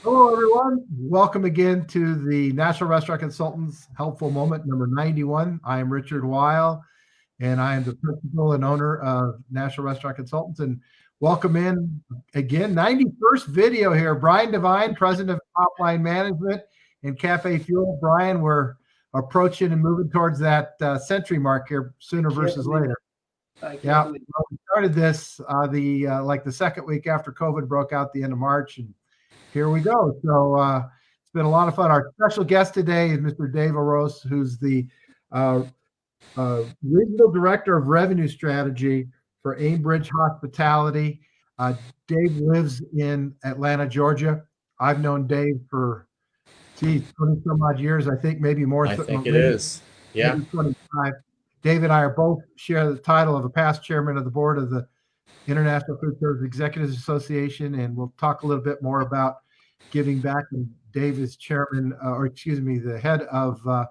Hello, everyone. Welcome again to the National Restaurant Consultants Helpful Moment number 91. I am Richard Weil, and I am the principal and owner of National Restaurant Consultants. And welcome in again, 91st video here. Brian Devine, president of Top Line Management and CafeFuel. Brian, we're approaching and moving towards that century mark here sooner versus later. Yeah, well, we started this the second week after COVID broke out the end of March, and here we go. So it's been a lot of fun. Our special guest today is Mr. Dave Orosz, who's the regional director of revenue strategy for Aimbridge Hospitality. Dave lives in Atlanta, Georgia. I've known Dave for 20 some odd years, I think, maybe more. I think it is. Yeah. Maybe 25. Dave and I are both share the title of a past chairman of the board of the International Food Service Executives Association, and we'll talk a little bit more about giving back. And Dave is chairman, the head of a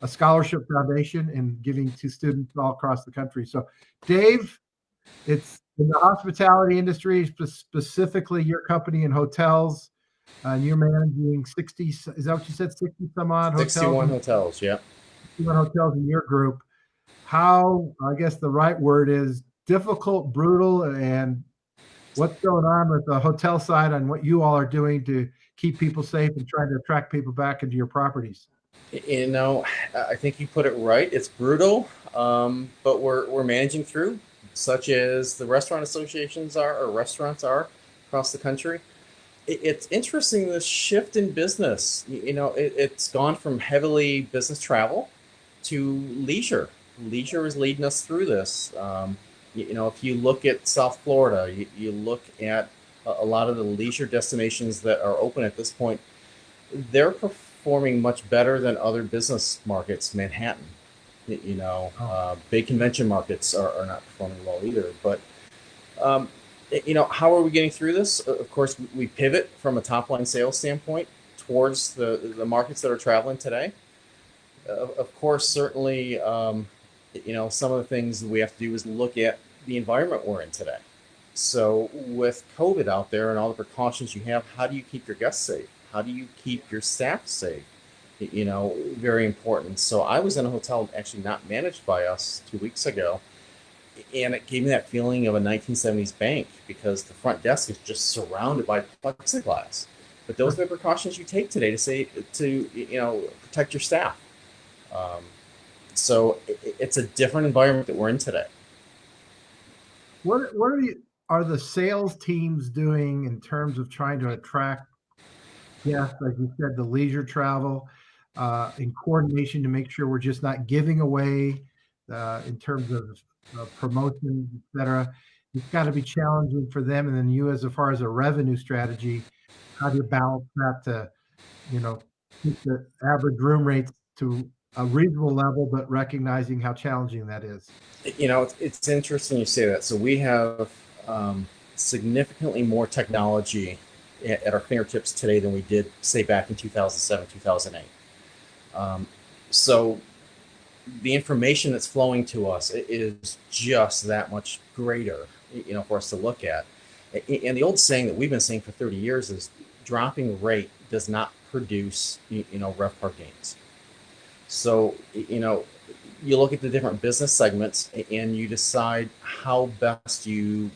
scholarship foundation and giving to students all across the country. So, Dave, it's in the hospitality industry, specifically your company in hotels, and you're managing 60. Is that what you said? 60 some odd hotels. 61 hotels. Yeah. 61 hotels in your group. How, I guess the right word is difficult, brutal, and what's going on with the hotel side and what you all are doing to keep people safe and trying to attract people back into your properties? You know, I think you put it right. It's brutal, but we're managing through, such as the restaurant associations are, or restaurants are across the country. It's interesting, the shift in business. It's gone from heavily business travel to leisure. Leisure is leading us through this. If you look at South Florida, you look at a lot of the leisure destinations that are open at this point, they're performing much better than other business markets. Manhattan, big convention markets are not performing well either. But, how are we getting through this? Of course, we pivot from a top line sales standpoint towards the markets that are traveling today. Of course, certainly, some of the things that we have to do is look at the environment we're in today. So with COVID out there and all the precautions you have, how do you keep your guests safe? How do you keep your staff safe? Very important. So I was in a hotel actually not managed by us 2 weeks ago, and it gave me that feeling of a 1970s bank because the front desk is just surrounded by plexiglass. But those are the precautions you take today to protect your staff. So it's a different environment that we're in today. What are the sales teams doing in terms of trying to attract guests, like you said, the leisure travel, in coordination to make sure we're just not giving away in terms of promotions, et cetera? It's got to be challenging for them. And then you, as far as a revenue strategy, how do you balance that to, keep the average room rates to a reasonable level, but recognizing how challenging that is? It's interesting you say that. So we have significantly more technology at our fingertips today than we did, say, back in 2007, 2008. So the information that's flowing to us is just that much greater, for us to look at. And the old saying that we've been saying for 30 years is dropping rate does not produce, RevPAR gains. So, you look at the different business segments and you decide how best you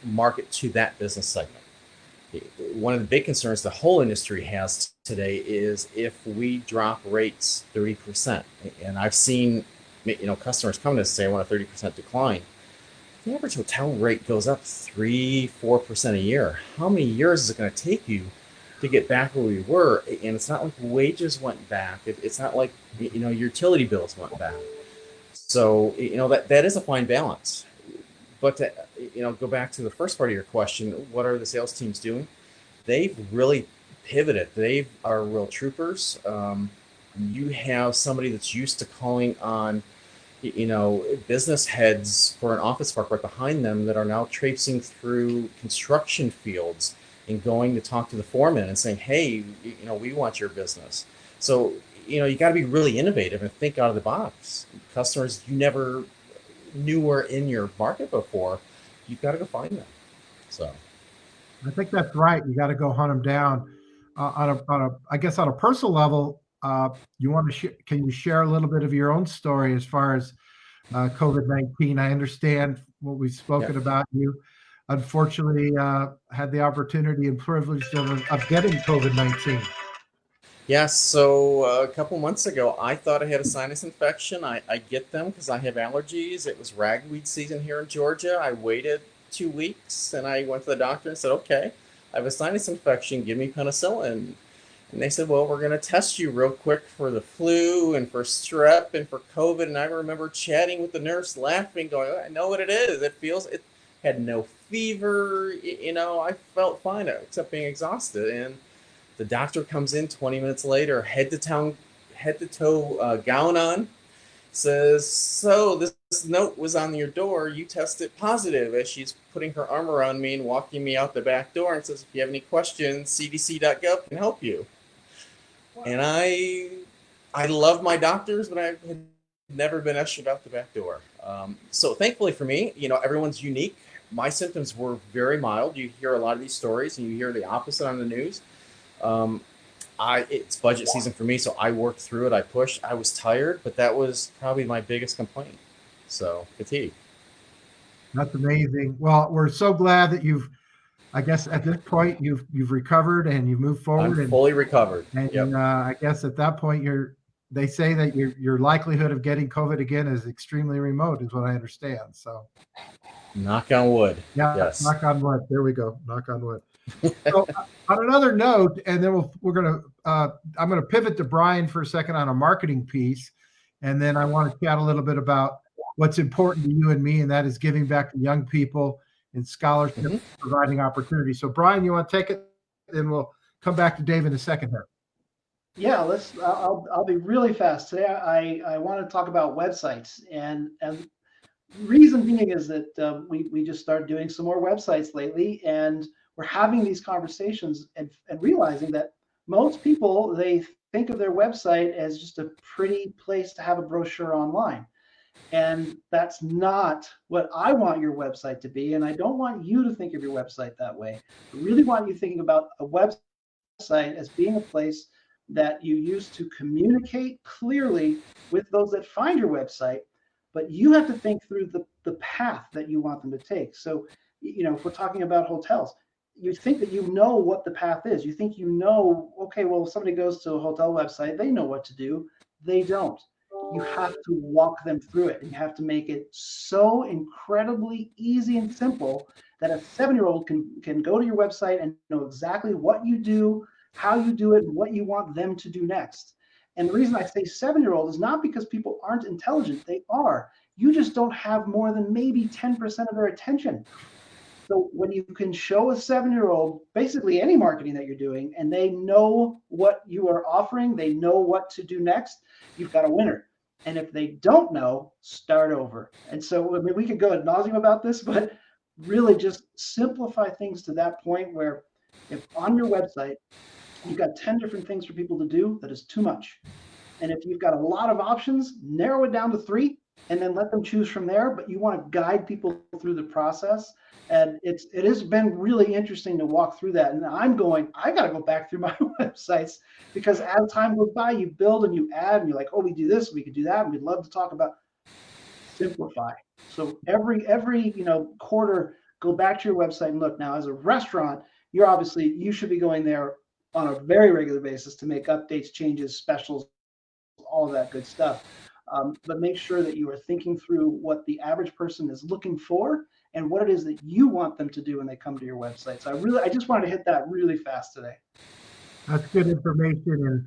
market to that business segment. One of the big concerns the whole industry has today is if we drop rates 30%, and I've seen customers come to us and say I want a 30% decline. The average hotel rate goes up 3-4% a year. How many years is it going to take you to get back where we were? And it's not like wages went back. It's not like your utility bills went back. So that is a fine balance. But to go back to the first part of your question, what are the sales teams doing? They've really pivoted. They are real troopers. You have somebody that's used to calling on business heads for an office park right behind them that are now traipsing through construction fields and going to talk to the foreman and saying, hey, we want your business. So, you got to be really innovative and think out of the box. Customers you never knew were in your market before, you've got to go find them. So I think that's right. You got to go hunt them down. I guess on a personal level, you want to can you share a little bit of your own story as far as COVID-19? I understand what we've spoken about. You unfortunately had the opportunity and privilege of getting COVID-19. Yeah, so a couple months ago, I thought I had a sinus infection. I get them because I have allergies. It was ragweed season here in Georgia. I waited 2 weeks and I went to the doctor and said, okay, I have a sinus infection. Give me penicillin. And they said, well, we're going to test you real quick for the flu and for strep and for COVID. And I remember chatting with the nurse, laughing, going, oh, I know what it is. It had no fever. I felt fine except being exhausted. And the doctor comes in 20 minutes later, head to toe gown on, says, so this note was on your door. You tested positive, as she's putting her arm around me and walking me out the back door and says, if you have any questions, cdc.gov can help you. And I love my doctors, but I had never been ushered out the back door. So thankfully for me, everyone's unique. My symptoms were very mild. You hear a lot of these stories and you hear the opposite on the news. It's budget season for me, so I worked through it. I pushed. I was tired, but that was probably my biggest complaint. So fatigue. That's amazing. Well, we're so glad that I guess at this point you've recovered and you've moved forward. I'm fully recovered. And yep. I guess at that point they say that your likelihood of getting COVID again is extremely remote, is what I understand. So knock on wood. Yeah, yes. Knock on wood. There we go. Knock on wood. So on another note, and then I'm gonna pivot to Brian for a second on a marketing piece, and then I want to chat a little bit about what's important to you and me, and that is giving back to young people in scholarship, providing opportunities. So Brian, you want to take it, and we'll come back to Dave in a second here. Yeah, I'll be really fast today. I want to talk about websites, and reason being is that we just started doing some more websites lately, and we're having these conversations and realizing that most people, they think of their website as just a pretty place to have a brochure online. And that's not what I want your website to be. And I don't want you to think of your website that way. I really want you thinking about a website as being a place that you use to communicate clearly with those that find your website, but you have to think through the path that you want them to take. So, if we're talking about hotels, you think that you know what the path is. You think okay, well, if somebody goes to a hotel website, they know what to do. They don't. You have to walk them through it, and you have to make it so incredibly easy and simple that a 7-year-old can go to your website and know exactly what you do, how you do it, and what you want them to do next. And the reason I say 7-year-old is not because people aren't intelligent. They are. You just don't have more than maybe 10% of their attention. So when you can show a 7-year-old basically any marketing that you're doing, and they know what you are offering, they know what to do next, you've got a winner. And if they don't know, start over. And so, I mean, we could go ad nauseum about this, but really just simplify things to that point where if on your website, you've got 10 different things for people to do, that is too much. And if you've got a lot of options, narrow it down to 3 and then let them choose from there. But you want to guide people through the process. And it has been really interesting to walk through that. And I got to go back through my websites, because as time goes by, you build and you add, and you're like, oh, we do this, we could do that, and we'd love to talk about simplify. So every quarter, go back to your website and look. Now, as a restaurant, you should be going there on a very regular basis to make updates, changes, specials, all of that good stuff. But make sure that you are thinking through what the average person is looking for and what it is that you want them to do when they come to your website. So I just wanted to hit that really fast today. That's good information, and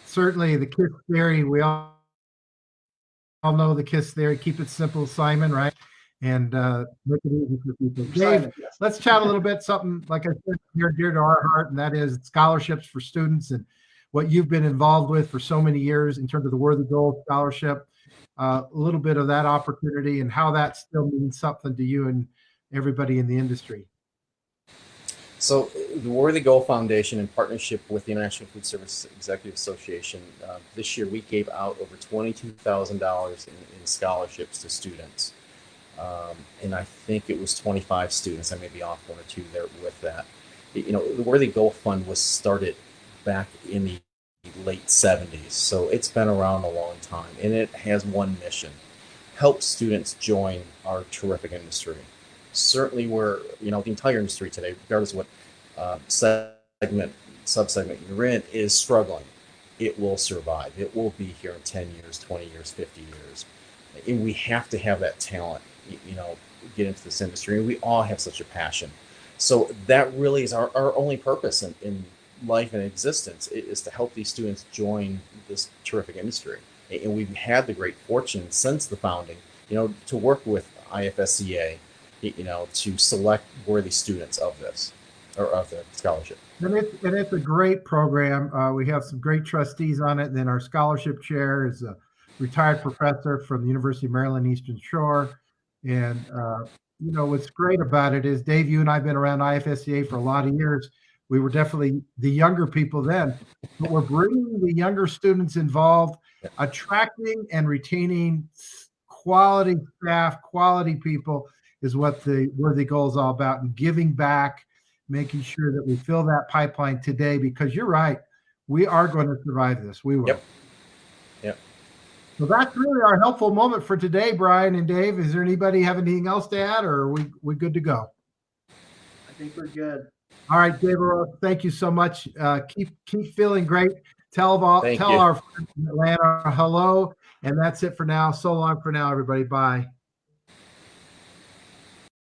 certainly the KISS theory. We all know the KISS theory. Keep it simple, Simon, right? And make it easy for people. Dave, yes. Let's chat a little bit. Something, like I said, near dear to our heart, and that is scholarships for students and what you've been involved with for so many years in terms of the Worthy Goal Scholarship. A little bit of that opportunity and how that still means something to you and everybody in the industry. So the Worthy Goal Foundation, in partnership with the International Food Service Executive Association, this year we gave out over $22,000 in scholarships to students. And I think it was 25 students. I may be off 1 or 2 there with that. The Worthy Goal Fund was started back in the late 70s. So it's been around a long time, and it has one mission: help students join our terrific industry. Certainly, we're, the entire industry today, regardless of what subsegment you're in, is struggling. It will survive. It will be here in 10 years, 20 years, 50 years. And we have to have that talent, get into this industry. And we all have such a passion. So that really is our only purpose in life and existence, is to help these students join this terrific industry. And we've had the great fortune since the founding, to work with IFSCA, to select worthy students of this, or of the scholarship. And it's a great program. We have some great trustees on it. And then our scholarship chair is a retired professor from the University of Maryland Eastern Shore. And what's great about it is, Dave, you and I have been around IFSCA for a lot of years. We were definitely the younger people then, but we're bringing the younger students involved, attracting and retaining quality staff, quality people is what the Worthy Goal is all about, and giving back, making sure that we fill that pipeline today, because you're right, we are going to survive this. We will. Yep. So that's really our helpful moment for today, Brian and Dave. Is there anybody have anything else to add, or are we good to go? I think we're good. All right, Dave, thank you so much. Keep feeling great. Tell our friends in Atlanta hello, and that's it for now. So long for now, everybody. Bye.